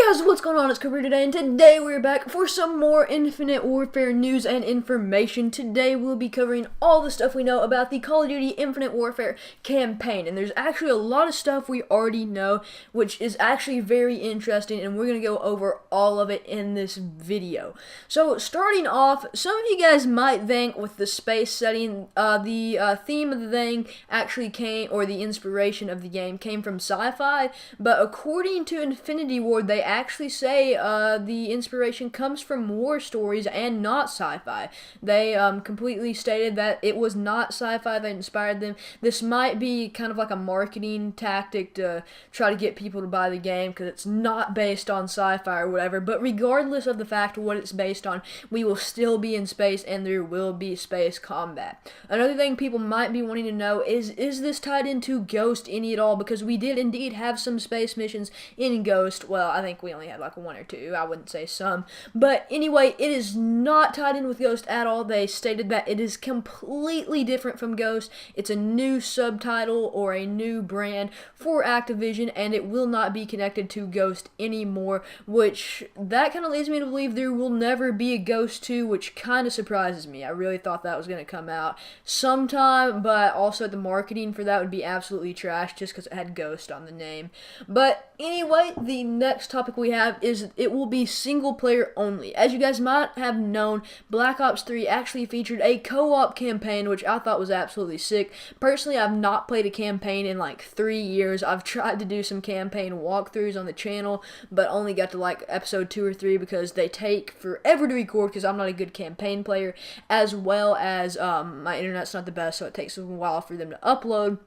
Guys, what's going on? It's Cooper today, and today we're back for some more Infinite Warfare news and information. Today we'll be covering all the stuff we know about the Call of Duty Infinite Warfare campaign, and there's actually a lot of stuff we already know, which is actually very interesting, and we're going to go over all of it in this video. So, starting off, some of you guys might think with the space setting, the theme of the thing actually came, or the inspiration of the game came from sci-fi, but according to Infinity Ward, they actually say the inspiration comes from war stories and not sci-fi. They completely stated that it was not sci-fi that inspired them. This might be kind of like a marketing tactic to try to get people to buy the game because it's not based on sci-fi or whatever, but regardless of the fact of what it's based on, we will still be in space and there will be space combat. Another thing people might be wanting to know is this tied into Ghost any at all? Because we did indeed have some space missions in Ghost. Well, I think we only had like one or two. I wouldn't say some. But anyway, it is not tied in with Ghost at all. They stated that it is completely different from Ghost. It's a new subtitle or a new brand for Activision, and it will not be connected to Ghost anymore, which that kind of leads me to believe there will never be a Ghost 2, which kind of surprises me. I really thought that was going to come out sometime, but also the marketing for that would be absolutely trash just because it had Ghost on the name. But anyway, the next topic we have is it will be single player only. As you guys might have known, Black Ops 3 actually featured a co-op campaign, which I thought was absolutely sick. Personally, I've not played a campaign in like 3 years. I've tried to do some campaign walkthroughs on the channel, but only got to like episode 2 or 3 because they take forever to record because I'm not a good campaign player, as well as my internet's not the best, so it takes a while for them to upload.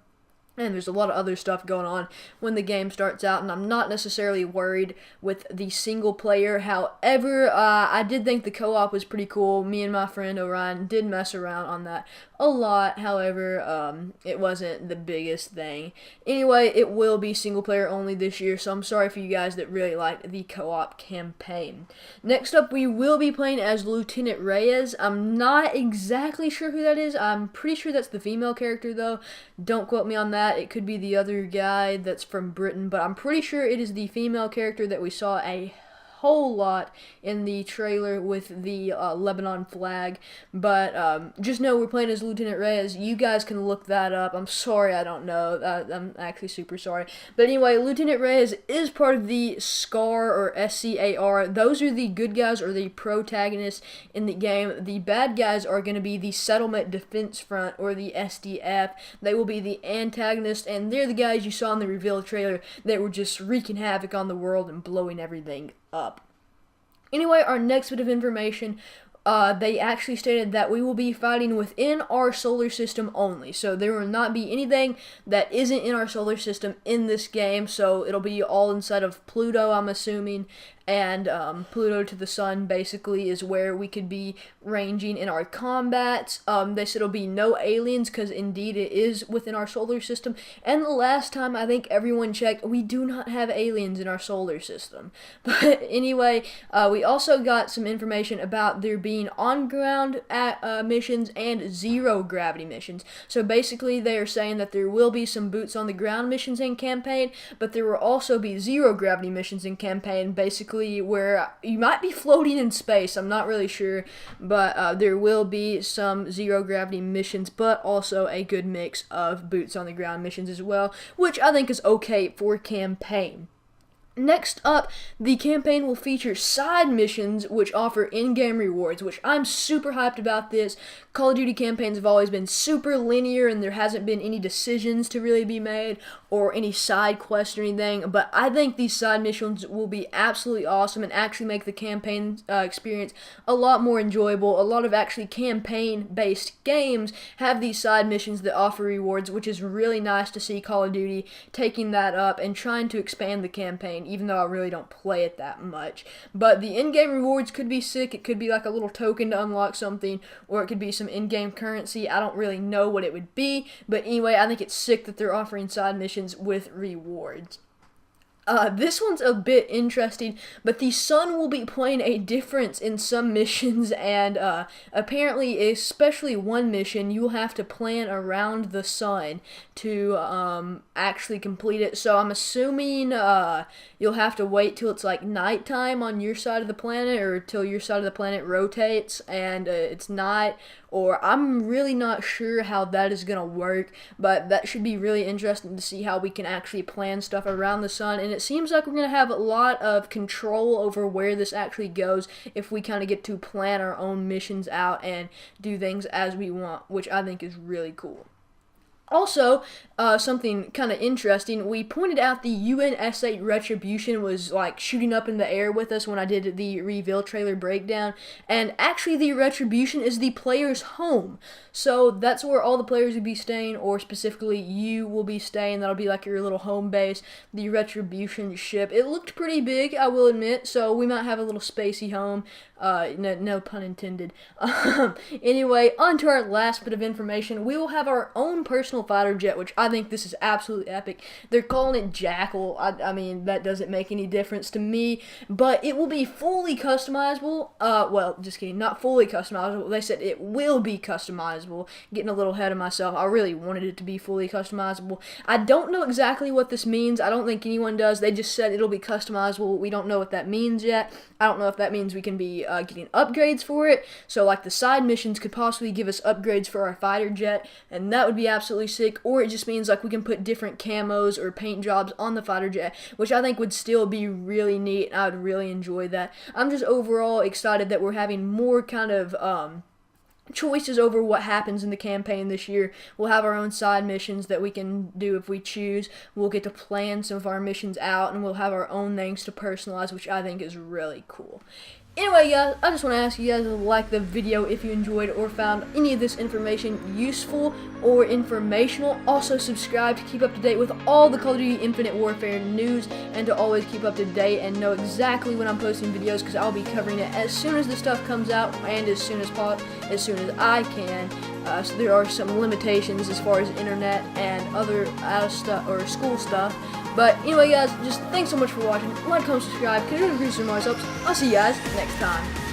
And there's a lot of other stuff going on when the game starts out, and I'm not necessarily worried with the single player. However, I did think the co-op was pretty cool. Me and my friend Orion did mess around on that a lot. However, it wasn't the biggest thing. Anyway, it will be single player only this year, so I'm sorry for you guys that really liked the co-op campaign. Next up, we will be playing as Lieutenant Reyes. I'm not exactly sure who that is. I'm pretty sure that's the female character, though. Don't quote me on that. It could be the other guy that's from Britain, but I'm pretty sure it is the female character that we saw a whole lot in the trailer with the Lebanon flag. But just know we're playing as Lieutenant Reyes. You guys can look that up. I'm sorry I don't know. I'm actually super sorry. But anyway, Lieutenant Reyes is part of the SCAR or SCAR. Those are the good guys or the protagonists in the game. The bad guys are going to be the Settlement Defense Front or the SDF. They will be the antagonists, and they're the guys you saw in the reveal trailer that were just wreaking havoc on the world and blowing everything up. Anyway, our next bit of information, they actually stated that we will be fighting within our solar system only. So there will not be anything that isn't in our solar system in this game. So it'll be all inside of Pluto, I'm assuming. And Pluto to the sun basically is where we could be ranging in our combats. They said it'll be no aliens because indeed it is within our solar system. And the last time I think everyone checked, we do not have aliens in our solar system. But anyway, we also got some information about there being on-ground missions and zero-gravity missions. So basically they are saying that there will be some boots-on-the-ground missions in campaign, but there will also be zero-gravity missions in campaign, basically where you might be floating in space. I'm not really sure, but there will be some zero gravity missions, but also a good mix of boots on the ground missions as well, which I think is okay for campaign. Next up, the campaign will feature side missions which offer in-game rewards, which I'm super hyped about this. Call of Duty campaigns have always been super linear and there hasn't been any decisions to really be made or any side quests or anything, but I think these side missions will be absolutely awesome and actually make the campaign experience a lot more enjoyable. A lot of actually campaign-based games have these side missions that offer rewards, which is really nice to see Call of Duty taking that up and trying to expand the campaign, even though I really don't play it that much. But the in-game rewards could be sick. It could be like a little token to unlock something, or it could be some in-game currency. I don't really know what it would be, but anyway, I think it's sick that they're offering side missions with rewards. This one's a bit interesting, but the sun will be playing a difference in some missions, and apparently, especially one mission, you will have to plan around the sun to actually complete it. So I'm assuming you'll have to wait till it's like nighttime on your side of the planet, or till your side of the planet rotates and it's night. Or I'm really not sure how that is gonna work, but that should be really interesting to see how we can actually plan stuff around the sun. And it seems like we're gonna have a lot of control over where this actually goes if we kind of get to plan our own missions out and do things as we want, which I think is really cool. Also, something kind of interesting, we pointed out the UN-S8 Retribution was like shooting up in the air with us when I did the Reveal trailer breakdown, and actually the Retribution is the player's home. So that's where all the players will be staying, or specifically you will be staying. That'll be like your little home base, the Retribution ship. It looked pretty big, I will admit, so we might have a little spacey home. No pun intended. Anyway, on to our last bit of information. We will have our own personal fighter jet, which I think this is absolutely epic. They're calling it Jackal. I mean, that doesn't make any difference to me, but it will be fully customizable. Well, just kidding, not fully customizable. They said it will be customizable. Getting a little ahead of myself. I really wanted it to be fully customizable. I don't know exactly what this means. I don't think anyone does. They just said it'll be customizable. We don't know what that means yet. I don't know if that means we can be getting upgrades for it. So like the side missions could possibly give us upgrades for our fighter jet, and that would be absolutely sick. Or it just means like we can put different camos or paint jobs on the fighter jet, which I think would still be really neat, and I would really enjoy that. I'm just overall excited that we're having more kind of choices over what happens in the campaign this year. We'll have our own side missions that we can do if we choose. We'll get to plan some of our missions out, and we'll have our own things to personalize, which I think is really cool. Anyway, guys, I just want to ask you guys to like the video if you enjoyed or found any of this information useful or informational. Also, subscribe to keep up to date with all the Call of Duty Infinite Warfare news, and to always keep up to date and know exactly when I'm posting videos, because I'll be covering it as soon as the stuff comes out and as soon as I can. So there are some limitations as far as internet and other school stuff. But anyway, guys, just thanks so much for watching. Like, comment, subscribe, because it really helps. I'll see you guys next time.